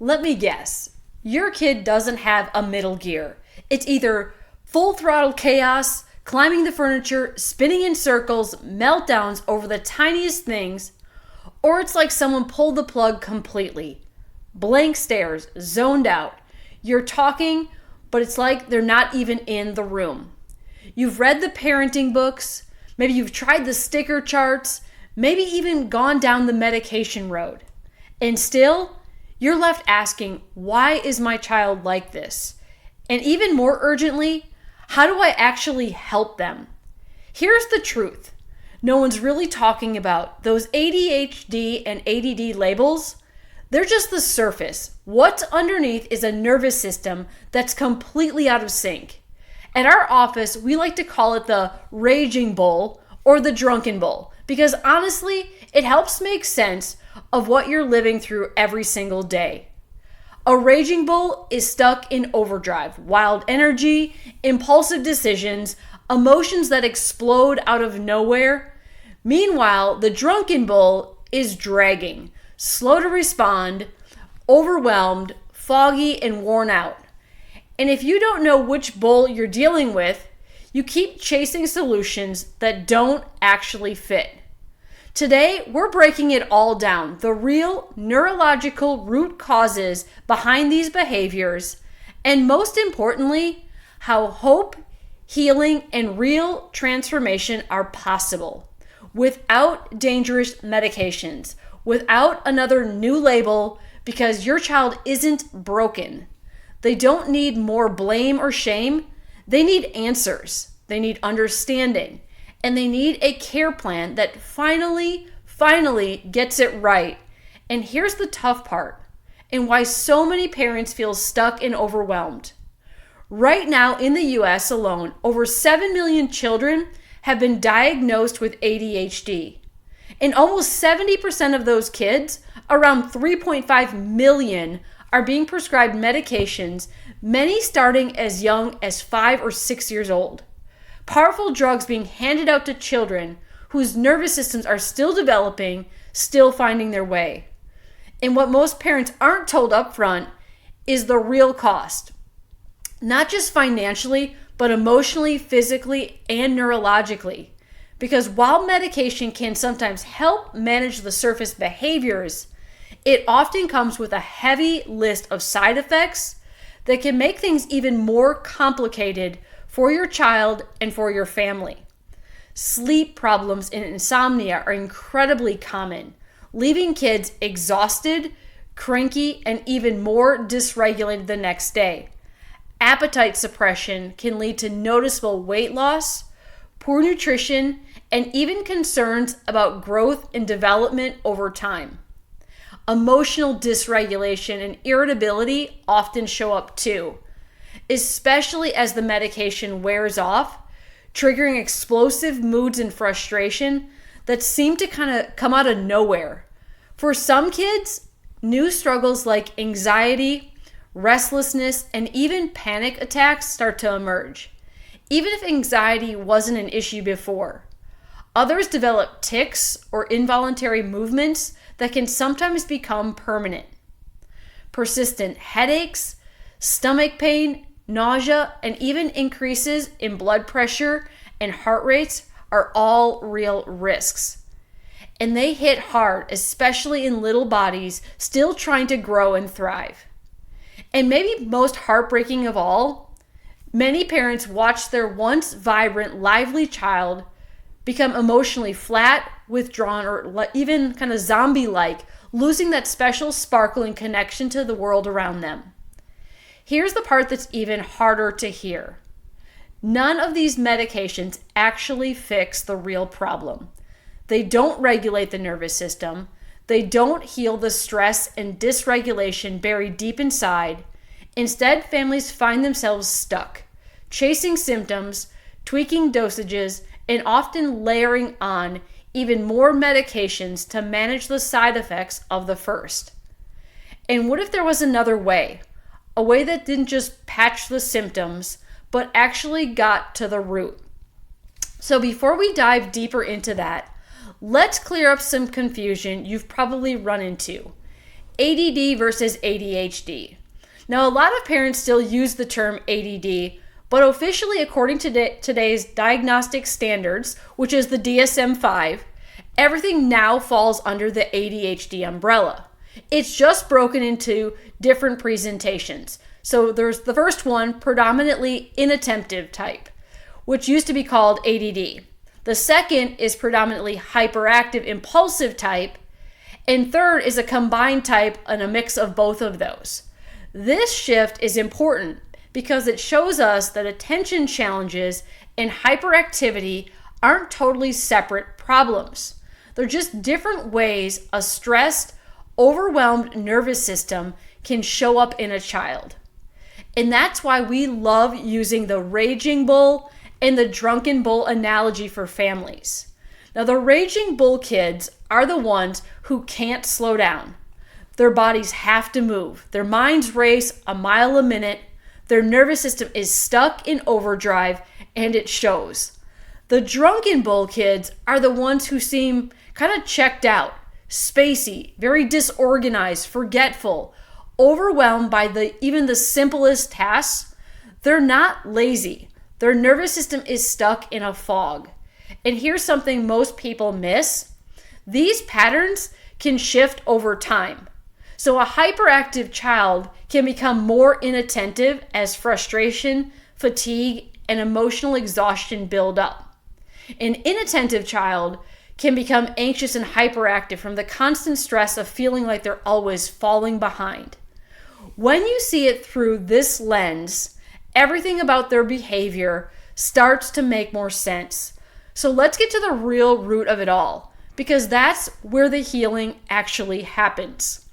Let me guess. Your kid doesn't have a middle gear. It's either full throttle chaos, climbing the furniture, spinning in circles, meltdowns over the tiniest things, or it's like someone pulled the plug completely. Blank stares, zoned out. You're talking, but it's like they're not even in the room. You've read the parenting books, maybe you've tried the sticker charts, maybe even gone down the medication road. And still, you're left asking, why is my child like this? And even more urgently, how do I actually help them? Here's the truth. No one's really talking about those ADHD and ADD labels. They're just the surface. What's underneath is a nervous system that's completely out of sync. At our office, we like to call it the raging bull or the drunken bull because honestly, it helps make sense of what you're living through every single day. A raging bull is stuck in overdrive, wild energy, impulsive decisions, emotions that explode out of nowhere. Meanwhile, the drunken bull is dragging, slow to respond, overwhelmed, foggy, and worn out. And if you don't know which bull you're dealing with, you keep chasing solutions that don't actually fit. Today, we're breaking it all down, the real neurological root causes behind these behaviors, and most importantly, how hope, healing, and real transformation are possible without dangerous medications, without another new label, because your child isn't broken. They don't need more blame or shame. They need answers. They need understanding. And they need a care plan that finally gets it right. And here's the tough part, and why so many parents feel stuck and overwhelmed. Right now in the US alone, over 7 million children have been diagnosed with ADHD. And almost 70% of those kids, around 3.5 million, are being prescribed medications, many starting as young as 5 or 6 years old. Powerful drugs being handed out to children whose nervous systems are still developing, still finding their way. And what most parents aren't told up front is the real cost. Not just financially, but emotionally, physically, and neurologically. Because while medication can sometimes help manage the surface behaviors, it often comes with a heavy list of side effects that can make things even more complicated for your child and for your family. Sleep problems and insomnia are incredibly common, leaving kids exhausted, cranky, and even more dysregulated the next day. Appetite suppression can lead to noticeable weight loss, poor nutrition, and even concerns about growth and development over time. Emotional dysregulation and irritability often show up too, especially as the medication wears off, triggering explosive moods and frustration that seem to kind of come out of nowhere. For some kids, new struggles like anxiety, restlessness, and even panic attacks start to emerge, even if anxiety wasn't an issue before. Others develop tics or involuntary movements that can sometimes become permanent. Persistent headaches, stomach pain, nausea, and even increases in blood pressure and heart rates are all real risks. And they hit hard, especially in little bodies still trying to grow and thrive. And maybe most heartbreaking of all, many parents watch their once vibrant, lively child become emotionally flat, withdrawn, or even kind of zombie-like, losing that special sparkle and connection to the world around them. Here's the part that's even harder to hear. None of these medications actually fix the real problem. They don't regulate the nervous system. They don't heal the stress and dysregulation buried deep inside. Instead, families find themselves stuck, chasing symptoms, tweaking dosages, and often layering on even more medications to manage the side effects of the first. And what if there was another way? A way that didn't just patch the symptoms, but actually got to the root. So before we dive deeper into that, let's clear up some confusion you've probably run into. ADD versus ADHD. Now, a lot of parents still use the term ADD, but officially, according to today's diagnostic standards, which is the DSM-5, everything now falls under the ADHD umbrella. It's just broken into different presentations. So there's the first one, predominantly inattentive type, which used to be called ADD. The second is predominantly hyperactive impulsive type. And third is a combined type and a mix of both of those. This shift is important because it shows us that attention challenges and hyperactivity aren't totally separate problems. They're just different ways a stressed, overwhelmed nervous system can show up in a child. And that's why we love using the raging bull and the drunken bull analogy for families. Now, the raging bull kids are the ones who can't slow down. Their bodies have to move. Their minds race a mile a minute. Their nervous system is stuck in overdrive, and it shows. The drunken bull kids are the ones who seem kind of checked out, spacey, very disorganized, forgetful, overwhelmed by even the simplest tasks. They're not lazy. Their nervous system is stuck in a fog. And here's something most people miss. These patterns can shift over time. So a hyperactive child can become more inattentive as frustration, fatigue, and emotional exhaustion build up. An inattentive child can become anxious and hyperactive from the constant stress of feeling like they're always falling behind. When you see it through this lens, everything about their behavior starts to make more sense. So let's get to the real root of it all, because that's where the healing actually happens.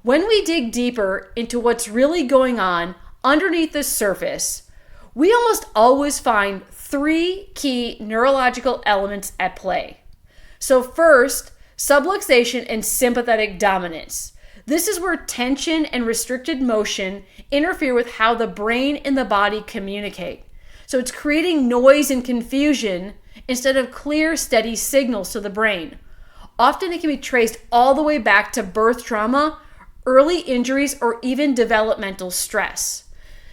When we dig deeper into what's really going on underneath the surface, we almost always find three key neurological elements at play. So first, subluxation and sympathetic dominance. This is where tension and restricted motion interfere with how the brain and the body communicate. So it's creating noise and confusion instead of clear, steady signals to the brain. Often it can be traced all the way back to birth trauma, early injuries, or even developmental stress.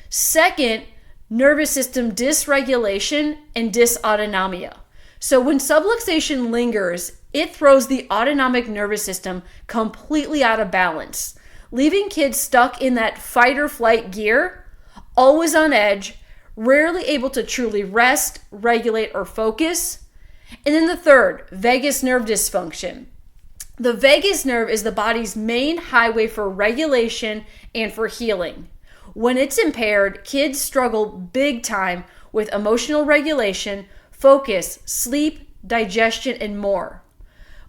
Second, nervous system dysregulation and dysautonomia. So when subluxation lingers, it throws the autonomic nervous system completely out of balance, leaving kids stuck in that fight or flight gear, always on edge, rarely able to truly rest, regulate, or focus. And then the third, vagus nerve dysfunction. The vagus nerve is the body's main highway for regulation and for healing. When it's impaired, kids struggle big time with emotional regulation, focus, sleep, digestion, and more.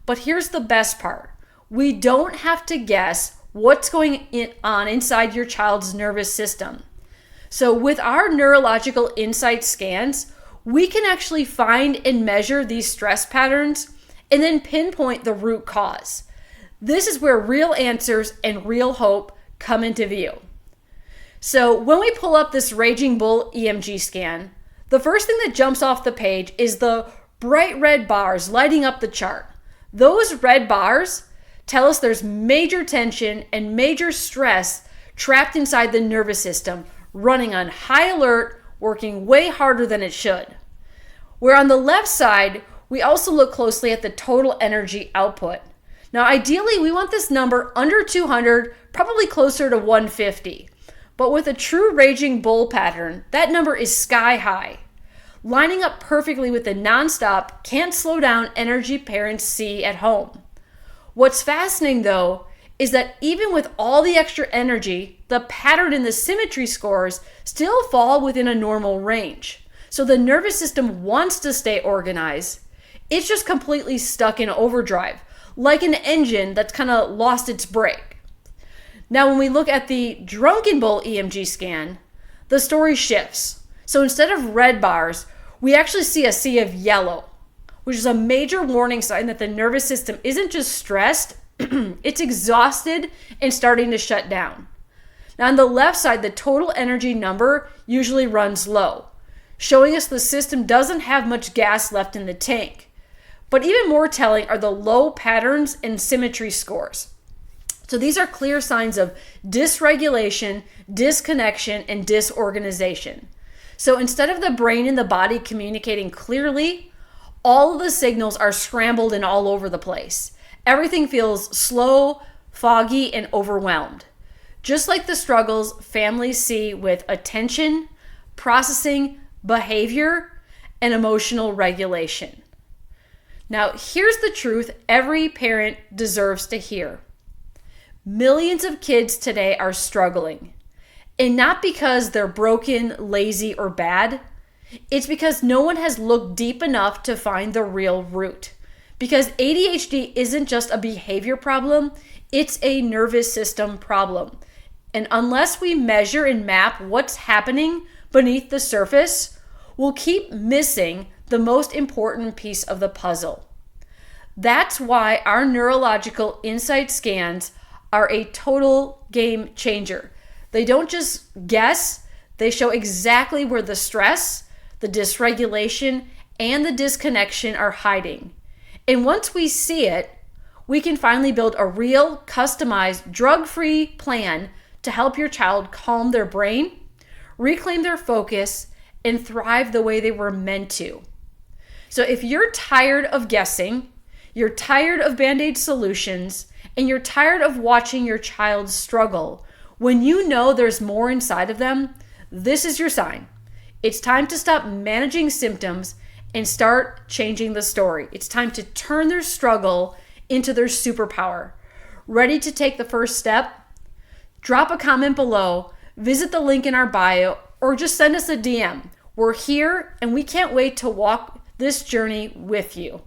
But here's the best part. We don't have to guess what's going on inside your child's nervous system. So with our neurological insight scans, we can actually find and measure these stress patterns and then pinpoint the root cause. This is where real answers and real hope come into view. So when we pull up this Raging Bull EMG scan, the first thing that jumps off the page is the bright red bars lighting up the chart. Those red bars tell us there's major tension and major stress trapped inside the nervous system, running on high alert, working way harder than it should. Where on the left side, we also look closely at the total energy output. Now, ideally, we want this number under 200, probably closer to 150. But with a true Raging Bull pattern, that number is sky high, lining up perfectly with the nonstop, can't slow down energy parents see at home. What's fascinating, though, is that even with all the extra energy, the pattern and the symmetry scores still fall within a normal range. So the nervous system wants to stay organized. It's just completely stuck in overdrive, like an engine that's kind of lost its brake. Now, when we look at the Drunken Bull EMG scan, the story shifts. So instead of red bars, we actually see a sea of yellow, which is a major warning sign that the nervous system isn't just stressed, it's exhausted and starting to shut down. Now, on the left side, the total energy number usually runs low, showing us the system doesn't have much gas left in the tank. But even more telling are the low patterns and symmetry scores. So these are clear signs of dysregulation, disconnection, and disorganization. So instead of the brain and the body communicating clearly, all of the signals are scrambled and all over the place. Everything feels slow, foggy, and overwhelmed. Just like the struggles families see with attention, processing, behavior, and emotional regulation. Now, here's the truth every parent deserves to hear. Millions of kids today are struggling. And not because they're broken, lazy, or bad. It's because no one has looked deep enough to find the real root. Because ADHD isn't just a behavior problem, it's a nervous system problem. And unless we measure and map what's happening beneath the surface, we'll keep missing the most important piece of the puzzle. That's why our neurological insight scans are a total game changer. They don't just guess, they show exactly where the stress, the dysregulation, and the disconnection are hiding. And once we see it, we can finally build a real, customized, drug-free plan to help your child calm their brain, reclaim their focus, and thrive the way they were meant to. So if you're tired of guessing, you're tired of Band-Aid solutions, and you're tired of watching your child struggle, when you know there's more inside of them, this is your sign. It's time to stop managing symptoms and start changing the story. It's time to turn their struggle into their superpower. Ready to take the first step? Drop a comment below, visit the link in our bio, or just send us a DM. We're here and we can't wait to walk this journey with you.